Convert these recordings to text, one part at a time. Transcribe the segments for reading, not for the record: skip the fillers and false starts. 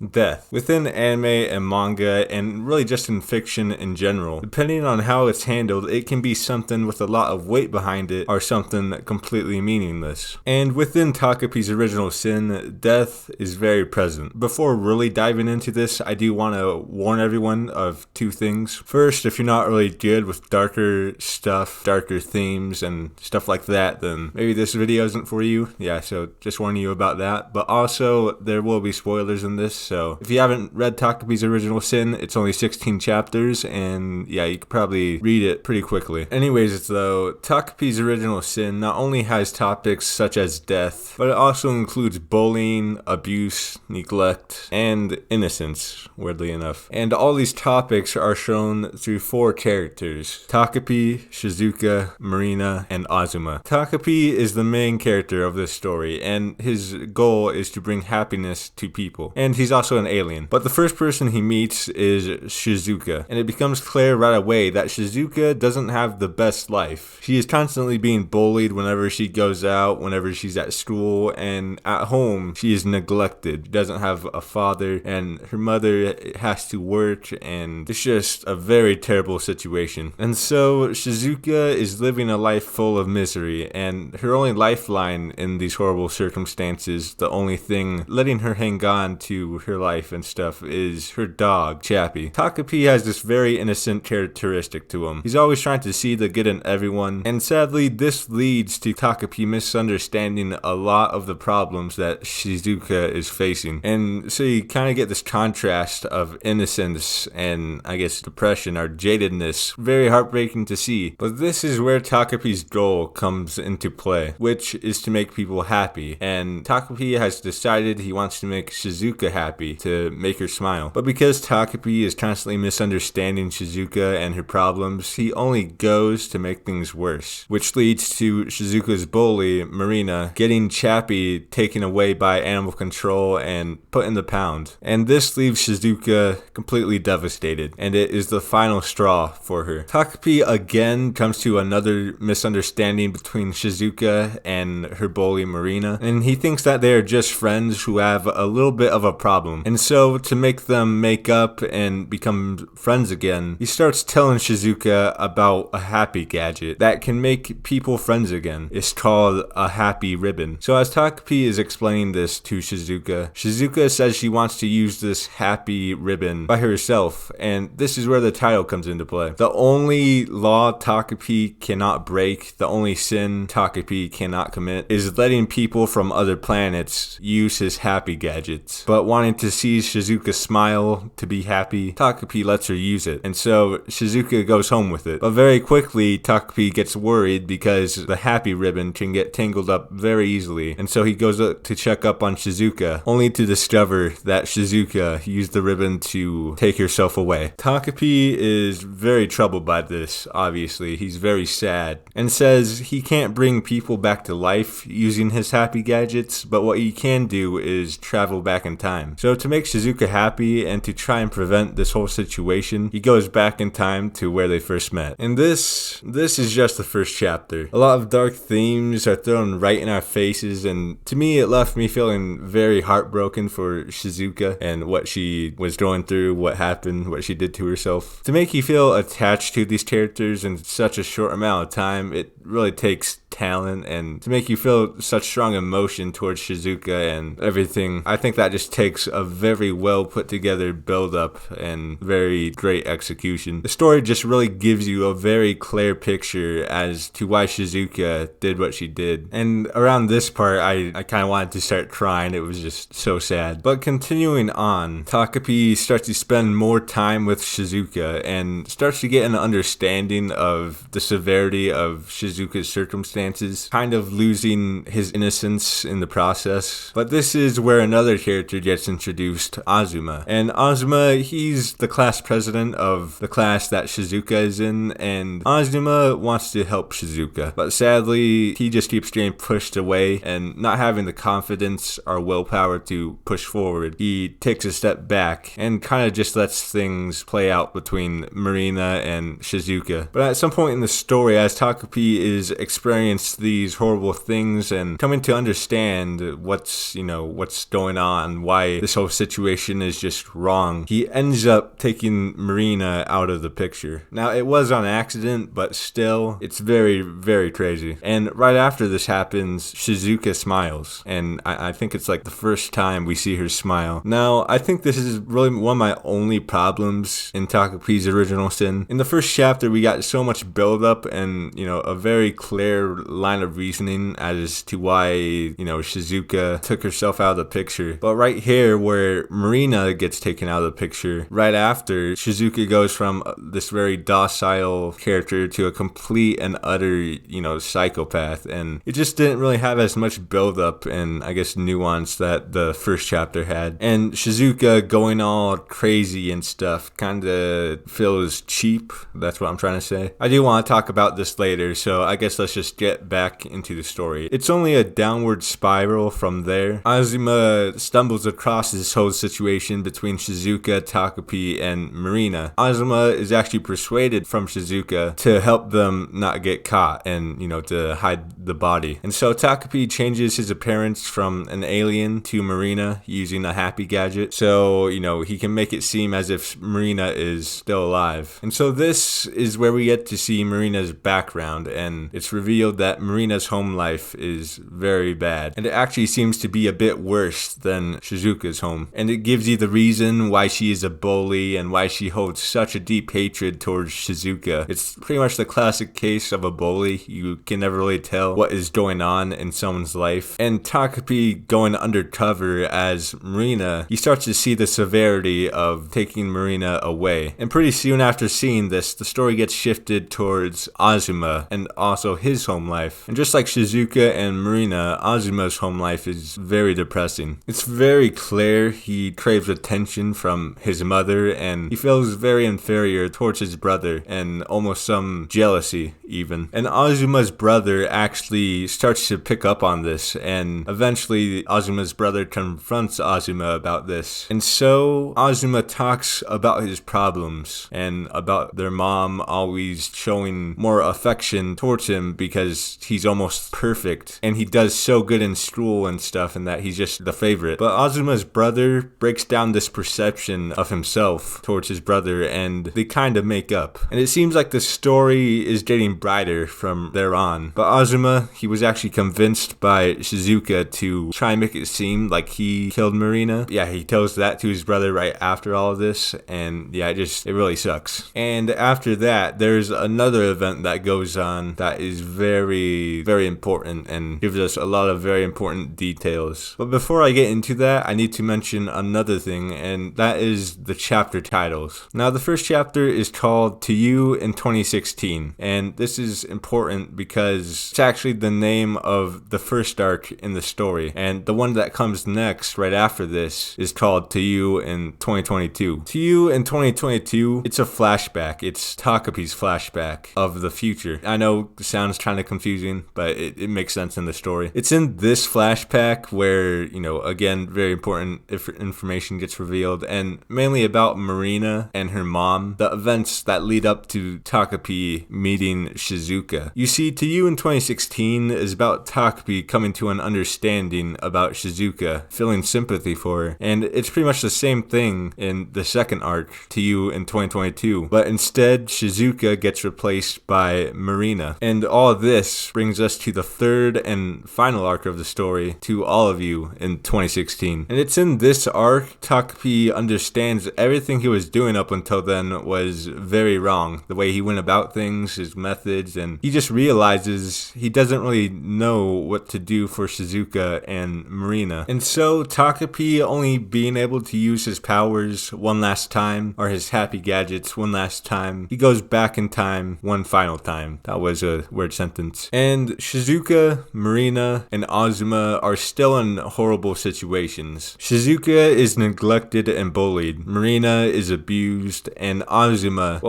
Death. Within anime and manga, and really just in fiction in general, depending on how it's handled, it can be something with a lot of weight behind it or something completely meaningless. And within Takopi's Original Sin, death is very present. Before really diving into this, I do want to warn everyone of two things. First, if you're not really good with darker stuff, darker themes and stuff like that, then maybe this video isn't for you. Yeah, so just warning you about that. But also, there will be spoilers in this. So if you haven't read Takopi's Original Sin, it's only 16 chapters, and yeah, you could probably read it pretty quickly. Anyways, though, Takopi's Original Sin not only has topics such as death, but it also includes bullying, abuse, neglect, and innocence, weirdly enough. And all these topics are shown through four characters: Takopi, Shizuka, Marina, and Azuma. Takopi is the main character of this story, and his goal is to bring happiness to people. And he's also an alien. But the first person he meets is Shizuka, and it becomes clear right away that Shizuka doesn't have the best life. She is constantly being bullied whenever she goes out, whenever she's at school, and at home she is neglected. She doesn't have a father, and her mother has to work, and it's just a very terrible situation. And so Shizuka is living a life full of misery, and her only lifeline in these horrible circumstances, the only thing letting her hang on to her life and stuff, is her dog, Chappie. Takopi has this very innocent characteristic to him. He's always trying to see the good in everyone, and sadly this leads to Takopi misunderstanding a lot of the problems that Shizuka is facing. And so you kind of get this contrast of innocence and I guess depression or jadedness. Very heartbreaking to see. But this is where Takopi's goal comes into play, which is to make people happy. And Takopi has decided he wants to make Shizuka happy, to make her smile. But because Takopi is constantly misunderstanding Shizuka and her problems, he only goes to make things worse, which leads to Shizuka's bully, Marina, getting Chappie taken away by animal control and put in the pound. And this leaves Shizuka completely devastated, and it is the final straw for her. Takopi again comes to another misunderstanding between Shizuka and her bully, Marina, and he thinks that they are just friends who have a little bit of a problem. And so to make them make up and become friends again, he starts telling Shizuka about a happy gadget that can make people friends again. It's called a happy ribbon. So as Takopi is explaining this to Shizuka, Shizuka says she wants to use this happy ribbon by herself, and this is where the title comes into play. The only law Takopi cannot break, the only sin Takopi cannot commit, is letting people from other planets use his happy gadgets. But wanting to see Shizuka smile, to be happy, Takopi lets her use it, and so Shizuka goes home with it. But very quickly, Takopi gets worried because the happy ribbon can get tangled up very easily, and so he goes up to check up on Shizuka, only to discover that Shizuka used the ribbon to take herself away. Takopi is very troubled by this, obviously. He's very sad, and says he can't bring people back to life using his happy gadgets, but what he can do is travel back in time. So to make Shizuka happy and to try and prevent this whole situation, he goes back in time to where they first met. And this is just the first chapter. A lot of dark themes are thrown right in our faces, and to me it left me feeling very heartbroken for Shizuka and what she was going through, what happened, what she did to herself. To make you feel attached to these characters in such a short amount of time, it really takes talent, and to make you feel such strong emotion towards Shizuka and everything, I think that just takes a very well put together build up and very great execution. The story just really gives you a very clear picture as to why Shizuka did what she did, and around this part I kind of wanted to start crying. It was just so sad. But continuing on, Takopi starts to spend more time with Shizuka and starts to get an understanding of the severity of Shizuka's circumstances, kind of losing his innocence in the process. But this is where another character gets introduced, Azuma. And Azuma, he's the class president of the class that Shizuka is in, and Azuma wants to help Shizuka. But sadly, he just keeps getting pushed away and not having the confidence or willpower to push forward. He takes a step back and kind of just lets things play out between Marina and Shizuka. But at some point in the story, as Takopi is experiencing experience these horrible things and coming to understand what's going on, why this whole situation is just wrong, he ends up taking Marina out of the picture. Now, it was on accident, but still, it's very, very crazy. And right after this happens, Shizuka smiles, and I think it's like the first time we see her smile. Now, I think this is really one of my only problems in Takopi's Original Sin. In the first chapter, we got so much build-up and, a very clear line of reasoning as to why, Shizuka took herself out of the picture. But right here, where Marina gets taken out of the picture, right after, Shizuka goes from this very docile character to a complete and utter, psychopath. And it just didn't really have as much build-up and, I guess, nuance that the first chapter had. And Shizuka going all crazy and stuff kind of feels cheap. That's what I'm trying to say. I do want to talk about this later, so I guess let's just get back into the story. It's only a downward spiral from there. Azuma stumbles across this whole situation between Shizuka, Takopi, and Marina. Azuma is actually persuaded from Shizuka to help them not get caught and, to hide the body. And so Takopi changes his appearance from an alien to Marina using a happy gadget. So, he can make it seem as if Marina is still alive. And so this is where we get to see Marina's background, and it's revealed that Marina's home life is very bad. And it actually seems to be a bit worse than Shizuka's home. And it gives you the reason why she is a bully and why she holds such a deep hatred towards Shizuka. It's pretty much the classic case of a bully. You can never really tell what is going on in someone's life. And Takopi going undercover as Marina, he starts to see the severity of taking Marina away. And pretty soon after seeing this, the story gets shifted towards Azuma and also his home life. And just like Shizuka and Marina, Azuma's home life is very depressing. It's very clear he craves attention from his mother, and he feels very inferior towards his brother and almost some jealousy even. And Azuma's brother actually starts to pick up on this, and eventually Azuma's brother confronts Azuma about this. And so Azuma talks about his problems and about their mom always showing more affection towards him because he's almost perfect and he does so good in school and stuff, and that he's just the favorite. But Azuma's brother breaks down this perception of himself towards his brother, and they kind of make up. And it seems like the story is getting brighter from there on. But Azuma, he was actually convinced by Shizuka to try and make it seem like he killed Marina. Yeah, he tells that to his brother right after all of this, and yeah, it really sucks. And after that, there's another event that goes on that is very, very important and gives us a lot of very important details. But before I get into that, I need to mention another thing, and that is the chapter titles. Now, the first chapter is called To You in 2016, and this is important because it's actually the name of the first arc in the story, and the one that comes next right after this is called To You in 2022. To You in 2022, it's a flashback. It's Takopi's flashback of the future. I know it sounds kind of confusing, but it makes sense in the story. It's in this flashback where, again, very important information gets revealed, and mainly about Marina and her mom, the events that lead up to Takopi meeting Shizuka. You see, To You in 2016 is about Takopi coming to an understanding about Shizuka, feeling sympathy for her, and it's pretty much the same thing in the second arc, To You in 2022, but instead Shizuka gets replaced by Marina. And all of this brings us to the third and final arc of the story, To All of You in 2016. And it's in this arc, Takopi understands everything he was doing up until then was very wrong. The way he went about things, his methods, and he just realizes he doesn't really know what to do for Shizuka and Marina. And so Takopi only being able to use his powers one last time, or his happy gadgets one last time, he goes back in time one final time. That was a weird sentence. And Shizuka, Marina, and Azuma are still in horrible situations. Shizuka is neglected and bullied. Marina is abused, and Azuma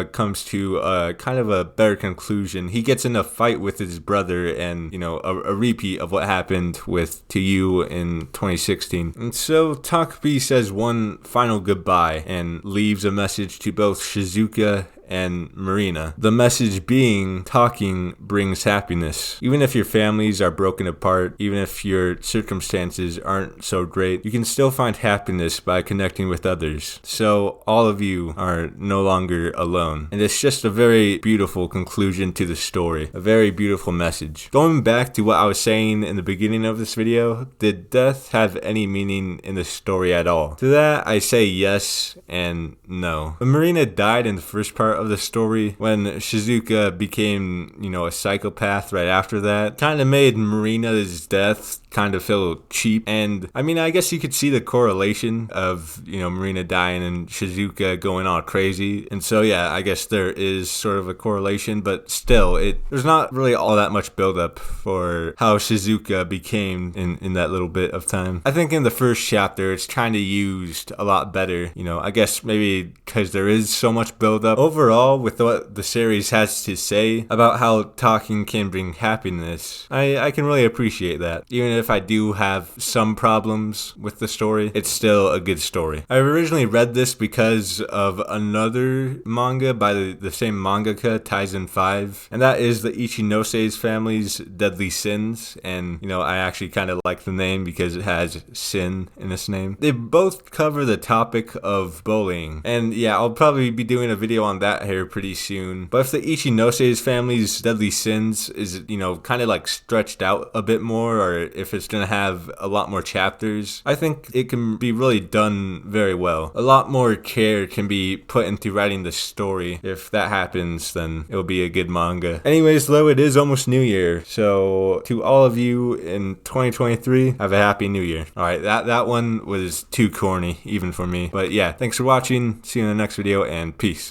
comes to kind of a better conclusion. He gets in a fight with his brother, and a repeat of what happened with To You in 2016. And so Takopi says one final goodbye and leaves a message to both Shizuka and Marina. The message being, talking brings happiness. Even if your families are broken apart, even if your circumstances aren't so great, you can still find happiness by connecting with others. So all of you are no longer alone. And it's just a very beautiful conclusion to the story. A very beautiful message. Going back to what I was saying in the beginning of this video, did death have any meaning in the story at all? To that, I say yes and no. When Marina died in the first part of the story, when Shizuka became, a psychopath right after that, kind of made Marina's death kind of feel cheap. And I mean, I guess you could see the correlation of, Marina dying and Shizuka going all crazy. And so, yeah, I guess there is sort of a correlation, but still, there's not really all that much buildup for how Shizuka became in that little bit of time. I think in the first chapter, it's kind of used a lot better, I guess maybe because there is so much buildup. Overall, with what the series has to say about how talking can bring happiness, I can really appreciate that. Even if I do have some problems with the story, it's still a good story. I originally read this because of another manga by the same mangaka, Taizen 5, and that is the Ichinose family's Deadly Sins. And, I actually kind of like the name because it has sin in its name. They both cover the topic of bullying. And yeah, I'll probably be doing a video on that here pretty soon. But if the Ichinose family's Deadly Sins is, kind of like stretched out a bit more, or if it's going to have a lot more chapters, I think it can be really done very well. A lot more care can be put into writing the story. If that happens, then it'll be a good manga. Anyways, though, it is almost New Year. So to all of you in 2023, have a happy New Year. Alright, that one was too corny, even for me. But yeah, thanks for watching. See you in the next video, and peace.